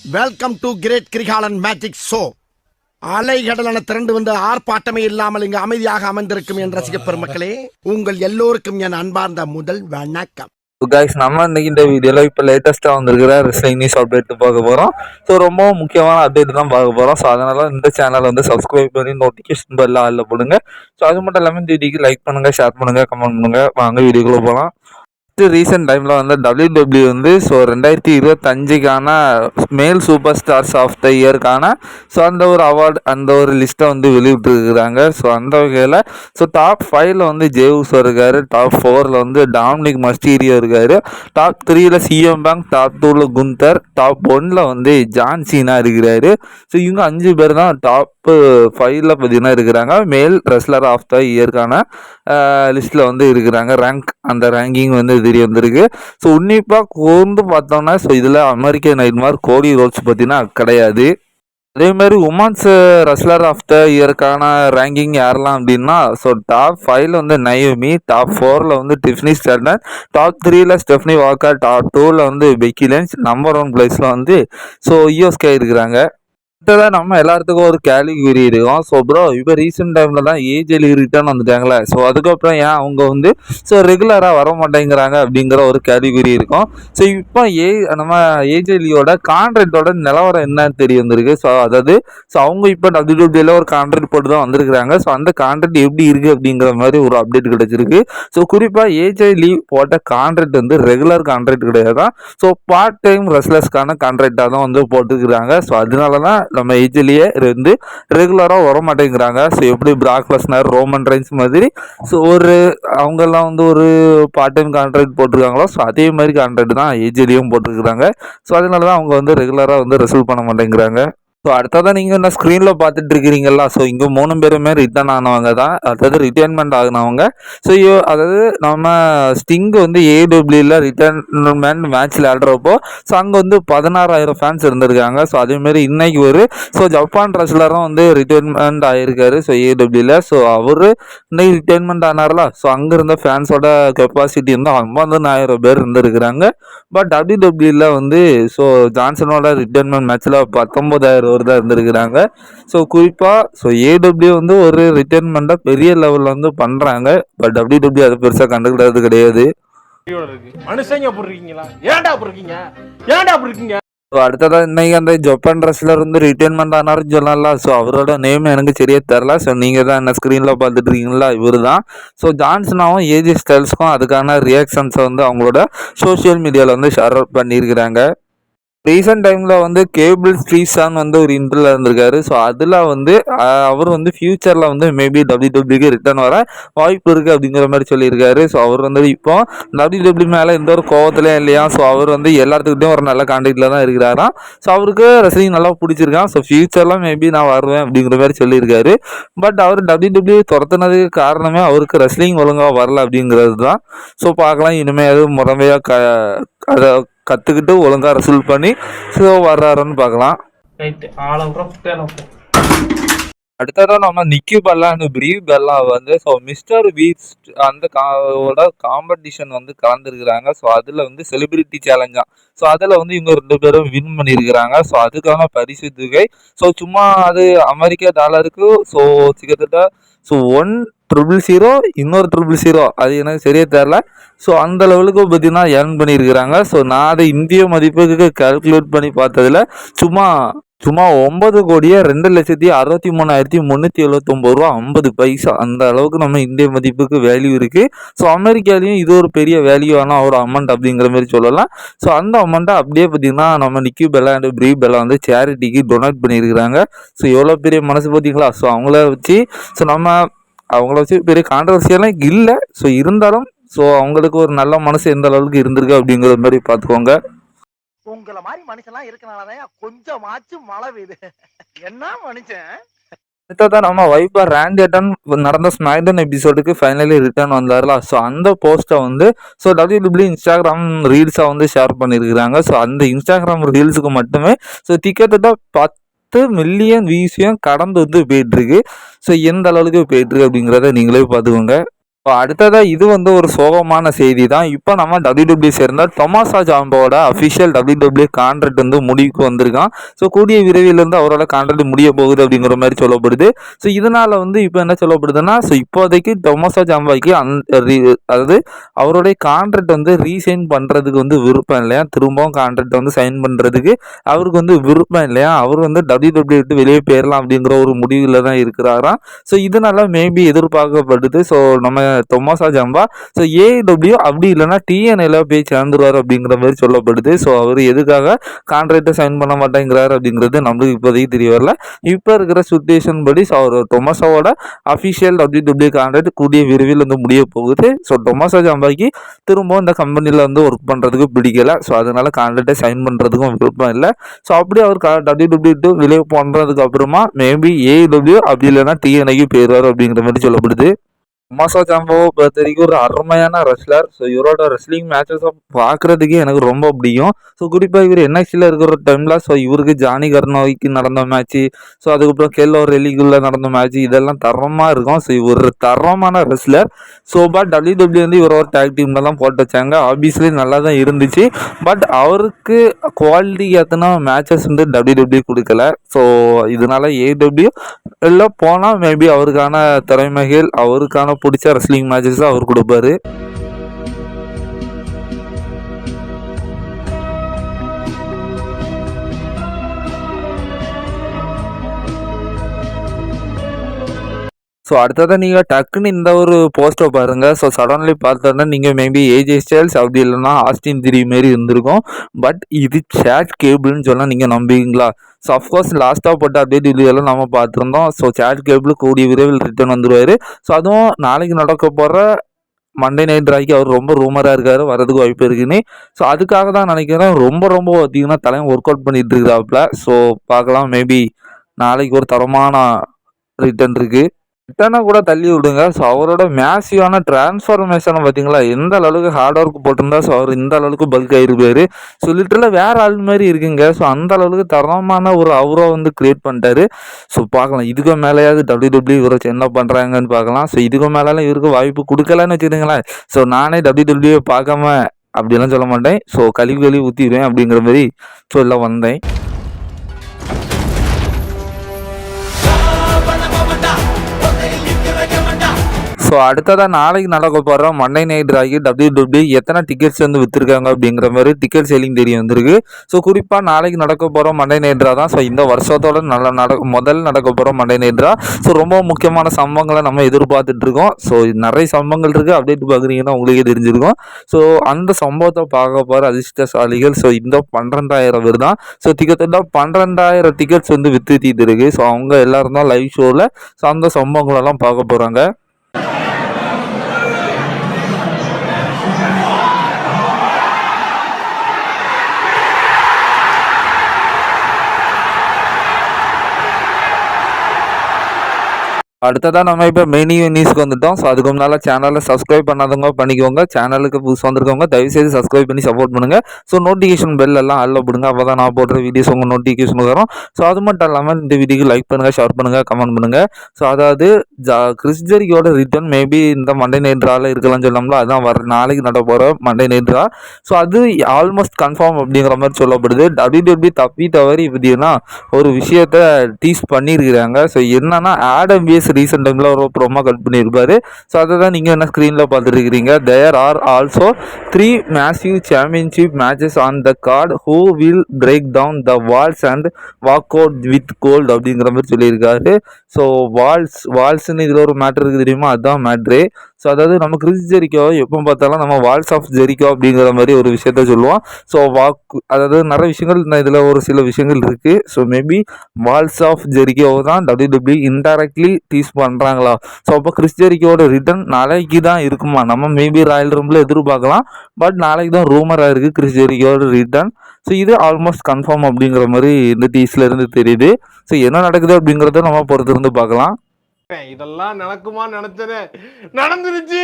Welcome to great Kirikalan magic show. அலைகடலான திரண்டு வந்து ஆர்ப்பாட்டமே இல்லாமல் இங்கு அமைதியாக அமர்ந்திருக்கும் என் ரசிக பெருமக்களே, உங்கள் எல்லோருக்கும் என் அன்பார்ந்த முதல் வணக்கம். கைஸ், நம்ம இன்னைக்கு இந்த வீடியோல இப்போ லேட்டஸ்ட்டாக வந்திருக்கிற ரெஸ்லிங் நியூஸ் அப்டேட் பார்க்க போகிறோம். ஸோ ரொம்ப முக்கியமான அப்டேட் தான் பார்க்க போகிறோம். ஸோ அதனால இந்த சேனலை வந்து சப்ஸ்கிரைப் பண்ணி நோட்டிஃபிகேஷன் பெல் ஆல்ல போடுங்க. ஸோ அது மட்டும் இல்லாமல் இந்த வீடியோக்கு லைக் பண்ணுங்கள், ஷேர் பண்ணுங்கள், கமெண்ட் பண்ணுங்கள். வாங்க வீடியோக்குள்ளே போகலாம். ரீசெண்ட் டைமில் வந்து WWE வந்து ஸோ 2025க்கான male super stars of the இயர்க்கான ஸோ அந்த ஒரு அவார்டு அந்த ஒரு லிஸ்ட்டை வந்து வெளியிட்டுருக்குறாங்க. ஸோ அந்த வகையில் ஸோ டாப் 5ல் வந்து ஜேவுஸ் இருக்கார், டாப் 4ல் வந்து டாமினிக் மஸ்டீரியோ இருக்கார், டாப் 3ல் சிஎம் பேங்க், டாப் 2ல் குந்தர், டாப் 1ல் வந்து ஜான் சீனா இருக்கிறாரு. ஸோ இவங்க 5 பேர் தான் டாப் 5ல் பார்த்தீங்கன்னா இருக்கிறாங்க. மேல் ரெஸ்லர் ஆஃப் த இயர்க்கான லிஸ்ட்டில் வந்து இருக்கிறாங்க. அந்த ரேங்கிங் வந்து தெரிய வந்திருக்கு. ஸோ உன்னிப்பாக கூர்ந்து பார்த்தோம்னா ஸோ இதில் அமெரிக்கன் நைட்மார் கோடி ரோட்ஸ் பார்த்தீங்கன்னா கிடையாது. அதேமாதிரி உமன்ஸ் ரெஸ்லர் ஆஃப் த இயருக்கான ரேங்கிங் யாரெல்லாம் அப்படின்னா ஸோ டாப் 5ல் வந்து நயோமி, டாப் 4ல் வந்து Tiffany ஸ்டர்டன், top 3ல் Stephanie Walker, top 2ல் வந்து பெக்கி லிஞ்ச், நம்பர் 1 பிளேஸில் வந்து ஸோ யோஸ்கே இருக்கிறாங்க. அடுத்ததான் நம்ம எல்லாத்துக்கும் ஒரு கேலிகிரி இருக்கும். ஸோ ப்ரோ இப்போ ரீசெண்ட் டைமில் தான் ஏஜ்லி ரிட்டர்ன் வந்துட்டாங்களே, ஸோ அதுக்கப்புறம் ஏன் அவங்க வந்து ஸோ ரெகுலராக வர மாட்டேங்கிறாங்க அப்படிங்கிற ஒரு கேலிகிரி இருக்கும். ஸோ இப்போ நம்ம ஏஜ்லியோட கான்ட்ராக்டோட நிலவரம் என்னன்னு தெரிய வந்திருக்கு. ஸோ அதாவது ஸோ அவங்க இப்போ WWE ஒரு கான்ட்ராக்ட் போட்டு தான் வந்திருக்கிறாங்க. ஸோ அந்த கான்ட்ராக்ட் எப்படி இருக்குது அப்படிங்கிற மாதிரி ஒரு அப்டேட் கிடச்சிருக்கு. ஸோ குறிப்பாக ஏஜ்லி போட்ட கான்ட்ராக்ட் வந்து ரெகுலர் கான்ட்ராக்ட் கிடையாது, ஸோ பார்ட் டைம் ரெஸ்லர்ஸ்க்கான கான்ட்ராக்டாக தான் வந்து போட்டுருக்குறாங்க. ஸோ அதனால தான் நம்ம ஏஜ்லேயே இருந்து ரெகுலராக வர மாட்டேங்கிறாங்க. ஸோ எப்படி பிராக் லெஸ்னர், ரோமன் ரெயின்ஸ் மாதிரி ஸோ அவங்கெல்லாம் வந்து ஒரு பார்ட் டைம் கான்ட்ராக்ட் போட்டிருக்காங்களோ ஸோ அதே மாதிரி கான்ட்ராக்ட் தான் ஏஜ்லேயும் போட்டிருக்கிறாங்க. ஸோ அதனால தான் அவங்க வந்து ரெகுலராக வந்து ரெசல்ட் பண்ண மாட்டேங்கிறாங்க. ஸோ அடுத்ததான் நீங்கள் இந்த ஸ்க்ரீனில் பார்த்துட்டு இருக்கிறீங்களா, ஸோ இங்கே 3 பேருமே ரிட்டர்ன் ஆனவங்க தான், அதாவது ரிட்டைர்மெண்ட் ஆகினவங்க. ஸோ அதாவது நம்ம ஸ்டிங் வந்து ஏடபிள்யூவில் ரிட்டைர்மெண்ட் மேட்ச்சில் ஆடுறப்போ ஸோ அங்கே வந்து 16,000 ஃபேன்ஸ் இருந்திருக்காங்க. ஸோ அதேமாரி இன்னைக்கு ஸோ ஜப்பான் ரெஸ்லரும் வந்து ரிட்டைர்மெண்ட் ஆகியிருக்காரு ஸோ ஏடபிள்யூவில். ஸோ அவர் இன்னைக்கு ரிட்டைர்மெண்ட் ஆனார்ல, ஸோ அங்கே இருந்த ஃபேன்ஸோட கெப்பாசிட்டி வந்து 50,000 பேர் இருந்திருக்கிறாங்க. பட் WWE வந்து ஸோ ஜான்சனோட ரிட்டைர்மெண்ட் மேட்ச்சில் 19,000 தான் இருந்திருக்கிறாங்க. ஸோ குறிப்பாக ஸோ ஏடபிள்யூ வந்து ஒரு ரிட்டைர்மெண்ட்டை பெரிய லெவலில் வந்து பண்ணுறாங்க. பட் WWE அதை பெருசாக கண்டுக்கிட்டது கிடையாது. அடுத்ததான் இன்னைக்கு அந்த ஜப்பான் ரெஸ்லர் வந்து ரிட்டைர்மெண்ட் ஆனாருன்னு சொல்லலாம். ஸோ அவரோட நேம் எனக்கு சரியா தெரில. ஸோ நீங்கள் தான் என்ன ஸ்க்ரீனில் பார்த்துட்டு இருக்கீங்களா, இவர் தான். ஸோ ஜான்சனாவும் ஏஜி ஸ்டைல்ஸ்க்கும் அதுக்கான ரியாக்ஷன்ஸை வந்து அவங்களோட சோஷியல் மீடியாவில் வந்து ஷேர் பண்ணியிருக்கிறாங்க. ரீசெண்ட் டைமில் வந்து கேபிள் ஸ்ட்ரீட்ஸான் வந்து ஒரு இன்டர்வியூல இருந்திருக்காரு. ஸோ அதில் வந்து அவர் வந்து ஃபியூச்சரில் வந்து மேபி WWE ரிட்டர்ன் வர வாய்ப்பு இருக்குது அப்படிங்கிற மாதிரி சொல்லியிருக்காரு. ஸோ அவர் வந்து இப்போ WWE மேலே எந்த ஒரு கோவத்துலேயும் இல்லையா. ஸோ அவர் வந்து எல்லாத்துக்கிட்டையும் ஒரு நல்ல கான்டாக்டில் தான் இருக்கிறாராம். ஸோ அவருக்கு ரெஸ்லிங் நல்லா பிடிச்சிருக்கான். ஸோ ஃபியூச்சரில் மேபி நான் வருவேன் அப்படிங்கிற மாதிரி சொல்லியிருக்காரு. பட் அவர் WWE துரத்துனதுக்கு காரணமே அவருக்கு ரெஸ்லிங் ஒழுங்காக வரல அப்படிங்கிறது தான். ஸோ பார்க்கலாம், இனிமேல் அது முறைமையாக அதை கற்றுக்கிட்டு ஒழுங்காக ரெசல்ட் பண்ணி ஸோ வர்றாருன்னு பார்க்கலாம். அடுத்ததான் நம்ம நிக்கி பெல்லா அண்ட் ப்ரீ பெல்லா வந்து ஸோ மிஸ்டர் பீஸ்ட் அந்த காம்படிஷன் வந்து கலந்துருக்கிறாங்க. ஸோ அதில் வந்து செலிபிரிட்டி சேலஞ்சா, ஸோ அதில் வந்து இவங்க 2 பேரும் வின் பண்ணியிருக்கிறாங்க. ஸோ அதுக்கான பரிசு தொகை ஸோ சும்மா அது அமெரிக்க டாலருக்கு ஸோ கிட்டத்தட்ட ஸோ 1,000 இன்னொரு 000 அது எனக்கு சரியா தெரில. ஸோ அந்த லெவலுக்கு பார்த்தீங்கன்னா ஏர்ன் பண்ணியிருக்கிறாங்க. ஸோ நான் அதை இந்திய மதிப்புக்கு கால்குலேட் பண்ணி பார்த்ததில் சும்மா 9,02,63,379 ரூபா 50 பைசா அந்த அளவுக்கு நம்ம இந்திய மதிப்புக்கு வேல்யூ இருக்குது. ஸோ அமெரிக்காலையும் இது ஒரு பெரிய வேல்யூவான ஒரு அமௌண்ட் அப்படிங்கிற மாதிரி சொல்லலாம். ஸோ அந்த அமௌண்ட்டை அப்படியே பார்த்தீங்கன்னா நம்ம நிக்கி பெல்லா அண்ட் ப்ரீ பெல்லா வந்து சேரிட்டிக்கு டொனேட் பண்ணியிருக்கிறாங்க. ஸோ எவ்வளோ பெரிய மனசு பார்த்தீங்களா. ஸோ அவங்கள வச்சு பெரிய கான்ட்ரவர்சியெல்லாம் இல்லை. ஸோ இருந்தாலும் ஸோ அவங்களுக்கு ஒரு நல்ல மனசு எந்த அளவுக்கு இருந்திருக்கு அப்படிங்கிற மாதிரி பார்த்துக்கோங்க. உங்களை மாதிரி மனுஷன்லாம் இருக்கனாலதான் கொஞ்சமாச்சும் மழை பெய்யுது. என்ன மனுஷன். அடுத்ததான் நம்ம வைப்பர் ரேண்டி ஆர்டன் நடந்த ஸ்மாக்டவுன் எபிசோடுக்கு ஃபைனலி ரிட்டர்ன் வந்தார்ல. ஸோ அந்த போஸ்ட்டை வந்து ஸோ WWE இன்ஸ்டாகிராம் ரீல்ஸாக வந்து ஷேர் பண்ணியிருக்கிறாங்க. ஸோ அந்த இன்ஸ்டாகிராம் ரீல்ஸுக்கு மட்டுமே ஸோ கிட்டத்தட்ட 10 மில்லியன் வியூஸையும் கடந்து வந்து போயிட்டுருக்கு. ஸோ எந்த அளவுக்கு போயிட்டுருக்கு அப்படிங்கிறத நீங்களே பார்த்துக்கோங்க. இப்போ அடுத்ததா இது வந்து ஒரு சோகமான செய்தி தான். இப்போ நம்ம WWE சேர்ந்த டொமாசா ஜாம்போட அஃபிஷியல் WWE கான்ட்ராக்ட் வந்து முடிவுக்கு வந்திருக்கான். ஸோ கூடிய விரைவில் வந்து அவரோட கான்ட்ராக்ட் முடிய போகுது அப்படிங்கிற மாதிரி சொல்லப்படுது. ஸோ இதனால வந்து இப்போ என்ன சொல்லப்படுதுன்னா, ஸோ இப்போதைக்கு டொமாசா ஜாம்பாய்க்கு அதாவது அவருடைய கான்ட்ராக்ட் வந்து ரீசைன் பண்ணுறதுக்கு வந்து விருப்பம் இல்லையா, திரும்பவும் கான்ட்ராக்ட் வந்து சைன் பண்ணுறதுக்கு அவருக்கு வந்து விருப்பம் இல்லையா, அவர் வந்து WWE விட்டு வெளியே போயிடலாம் அப்படிங்கிற ஒரு முடிவில் தான் இருக்கிறாராம். ஸோ இதனால மேபி எதிர்பார்க்கப்படுது. ஸோ நம்ம தொமாசா ஜாம்பா ஸோ ஏடபிள்யூ அப்படி இல்லைன்னா டிஎன்ஏல போய் சேர்ந்துருவார் அப்படிங்கிற மாதிரி சொல்லப்படுது. ஸோ அவர் எதுக்காக கான்ட்ராக்டை சைன் பண்ண மாட்டேங்கிறாரு அப்படிங்கிறது நம்மளுக்கு இப்போதைக்கு தெரிய வரல. இப்போ இருக்கிற சுச்சுவேஷன் படி ஸோ அவர் டொமாசாவோட அஃபிஷியல் டபிள்யூ கான்ட்ராக்ட் கூடிய விரைவில் வந்து முடிய போகுது. ஸோ டொமாசா ஜாம்பாய்க்கு திரும்பவும் இந்த கம்பெனியில் வந்து ஒர்க் பண்ணுறதுக்கு பிடிக்கல. ஸோ அதனால கான்ட்ராக்டை சைன் பண்ணுறதுக்கும் விருப்பம் இல்லை. ஸோ அப்படி அவர் டபிள்யூ வெளியே பண்ணுறதுக்கு அப்புறமா மேபி ஏடபிள்யூ அப்படி இல்லைன்னா டிஎன்ஐக்கு போயிடுவார் அப்படிங்கிற மாதிரி சொல்லப்படுது. தொமாசா ஜாம்போவை பொறுத்த வரைக்கும் ஒரு அருமையான ரெஸ்லர். ஸோ இவரோட ரெஸ்லிங் மேட்சஸை பார்க்குறதுக்கே எனக்கு ரொம்ப பிடிக்கும். ஸோ குறிப்பாக இவர் என்எக்ஸியில் இருக்கிற டைமில் ஸோ இவருக்கு ஜானி கர்னோவிக்கு நடந்த மேட்ச்சு, ஸோ அதுக்கப்புறம் கெல்லோ ரெலிக்குள்ளே நடந்த மேட்ச் இதெல்லாம் தரமாக இருக்கும். ஸோ இவர் தரமான ரெஸ்லர். ஸோ பட் டபிள்யூ வந்து இவரோட டேக் டீமில் தான் போட்டு வச்சாங்க. ஆப்வியஸ்லி நல்லா தான் இருந்துச்சு. பட் அவருக்கு குவாலிட்டி ஏற்றின மேட்சஸ் வந்து டபிள்யூ கொடுக்கல. ஸோ இதனால ஏடபிள்யூ எல்லாம் போனால் மேபி அவருக்கான திறமைகள் அவருக்கான பிடிச்ச ரெஸ்லிங் மேட்சஸ் அவர் கொடுப்பாரு. ஸோ அடுத்ததான் நீங்கள் டக்குன்னு இந்த ஒரு போஸ்ட்டை பாருங்கள். ஸோ சடன்லி பார்த்தோன்னா நீங்கள் மேபி ஏஜே ஸ்டைல்ஸ் அப்படி இல்லைன்னா ஆஸ்டின் திரி மாரி இருந்திருக்கும். பட் இது சேட் கேபிள்னு சொன்னால் நீங்கள் நம்புவீங்களா? ஸோ அஃப்கோர்ஸ் லாஸ்ட்டாக போட்ட அப்டேட் வீடியோலாம் நம்ம பார்த்துருந்தோம். ஸோ சேட் கேபிள் கூடிய விரைவில் ரிட்டர்ன் வந்துடுவார். ஸோ அதுவும் நாளைக்கு நடக்க போகிற மண்டே நைட் ராய்க்கு அவர் ரொம்ப ரூமராக இருக்கார், வரதுக்கு வாய்ப்பு இருக்குன்னு. ஸோ அதுக்காக தான் நினைக்கிறேன் ரொம்ப பார்த்தீங்கன்னா தலையும் ஒர்க் அவுட் பண்ணிட்டு இருக்கிறாப்புல. ஸோ பார்க்கலாம், மேபி நாளைக்கு ஒரு தரமான ரிட்டர்ன் இருக்குது. ரிட்டனை கூட தள்ளி விடுங்க. ஸோ அவரோட மேசிவான டிரான்ஸ்ஃபார்மேஷனை பார்த்தீங்களா, எந்த அளவுக்கு ஹார்ட் ஒர்க் போட்டிருந்தா ஸோ அவர் இந்த அளவுக்கு பல்க் ஆகிருப்பாரு. ஸோ லிட்டரில் வேற ஆள் மாதிரி இருக்குங்க. ஸோ அந்த அளவுக்கு தரமான ஒரு அவரோ வந்து கிரியேட் பண்ணிட்டாரு. ஸோ பார்க்கலாம், இதுக்கு மேலேயாவது டபிள்யூ இவரை என்ன பண்ணுறாங்கன்னு பார்க்கலாம். ஸோ இதுக்கு மேலாம் இவருக்கு வாய்ப்பு கொடுக்கலன்னு வச்சுக்கிங்களேன். ஸோ நானே டபிள்யூ பார்க்காம அப்படிலாம் சொல்ல மாட்டேன். ஸோ கழுவி ஊற்றிடுவேன் அப்படிங்கிற மாதிரி சொல்ல வந்தேன். ஸோ அடுத்ததாக நாளைக்கு நடக்க போகிற மண்டே நைட் ராகி டபிள்யூ எத்தனை டிக்கெட்ஸ் வந்து விற்றுருக்காங்க அப்படிங்கிற மாதிரி டிக்கெட் சேலிங் தெரிய வந்திருக்கு. ஸோ குறிப்பாக நாளைக்கு நடக்க போகிற மண்டே நைட் ரா தான். ஸோ இந்த வருஷத்தோட முதல் நடக்க போகிற மண்டே நைட் ரா. ஸோ ரொம்ப முக்கியமான சம்பவங்களை நம்ம எதிர்பார்த்துட்டு இருக்கோம். ஸோ நிறைய சம்பவங்கள் இருக்குது, அப்டேட் பார்க்குறீங்கன்னா உங்களுக்கே தெரிஞ்சிருக்கும். ஸோ அந்த சம்பவத்தை பார்க்க போகிற அதிர்ஷ்டசாலிகள் ஸோ இந்த 12,000 பேர் தான். ஸோ கிட்டத்தட்ட 12,000 டிக்கெட்ஸ் வந்து விற்றுத்திட்டு இருக்கு. ஸோ அவங்க எல்லாரும் தான் லைவ் ஷோவில் ஸோ அந்த சம்பவங்களெல்லாம் பார்க்க போகிறாங்க. அடுத்ததான் நம்ம இப்போ மெனி நியூஸ்க்கு வந்துட்டோம். ஸோ அதுக்கு முன்னால் சேனலை சப்ஸ்கிரைப் பண்ணாதவங்க பண்ணிக்கோங்க. சேனலுக்கு புதுசு வந்திருக்கவங்க தயவுசெய்து சப்ஸ்கிரைப் பண்ணி சப்போர்ட் பண்ணுங்கள். ஸோ நோட்டிஃபிகேஷன் பெல் எல்லாம் அல்ல போடுங்க. அப்போ தான் நான் போடுற வீடியோஸ் உங்கள் நோட்டிஃபிகேஷன் வரும். ஸோ அது மட்டும் இல்லாமல் இந்த வீடியோக்கு லைக் பண்ணுங்கள், ஷேர் பண்ணுங்கள், கமெண்ட் பண்ணுங்கள். ஸோ அதாவது கிறிஸ் ஜெரிக்கோட ரிட்டர்ன் மேபி இந்த மண்டே நைட் ராவில் இருக்கலாம்னு சொல்லலாம்ல, அதுதான் வர நாளைக்கு நட போகிற மண்டே நைட் ரா. ஸோ அது ஆல்மோஸ்ட் கன்ஃபார்ம் அப்படிங்கிற மாதிரி சொல்லப்படுது. டபிள்யூ தவறி பார்த்தீங்கன்னா ஒரு விஷயத்த டீஸ் பண்ணியிருக்கிறாங்க. ஸோ என்னன்னா ஆடம் விஎஸ் ரீசெண்ட் டைமில் ஒரு ப்ரோமோ கட் பண்ணியிருப்பாரு. ஸோ அதை தான் நீங்கள் என்ன ஸ்க்ரீனில் பார்த்துருக்கிறீங்க. There are also 3 massive championship matches on the card who will break down the walls and walk out with gold அப்படிங்கிற மாதிரி சொல்லியிருக்காரு. ஸோ வால்ஸ்ன்னு இதில் ஒரு மேட்ரு இருக்குது தெரியுமா, அதுதான் மேட்ரு. ஸோ அதாவது நம்ம கிறிஸ் ஜெரிக்கோ எப்போ பார்த்தாலும் நம்ம வால்ஸ் ஆஃப் ஜெரிக்கோ அப்படிங்கிற மாதிரி ஒரு விஷயத்த சொல்லுவோம். ஸோ அதாவது நிறைய விஷயங்கள் இதில் ஒரு சில விஷயங்கள் இருக்குது. So maybe walls of Jericho தான் டபிள்யூ இன்டைரக்ட்லி டீஸ் பண்ணுறாங்களா. ஸோ அப்போ கிறிஸ் ஜெரிக்கோட ரிட்டர்ன் நாளைக்கு தான் இருக்குமா, நம்ம மேபி ராயல் ரூமில் எதிர்பார்க்கலாம். பட் நாளைக்கு தான் ரூமராக இருக்குது கிறிஸ் ஜெரிக்கோட ரிட்டர்ன். ஸோ இது ஆல்மோஸ்ட் கன்ஃபார்ம் அப்படிங்கிற மாதிரி இந்த டீஸ்ல இருந்து தெரியுது. ஸோ என்ன நடக்குது அப்படிங்கிறத நம்ம பொறுத்திருந்து பார்க்கலாம். இதெல்லாம் நடக்குமா நினைச்சேன், நடந்துருச்சு.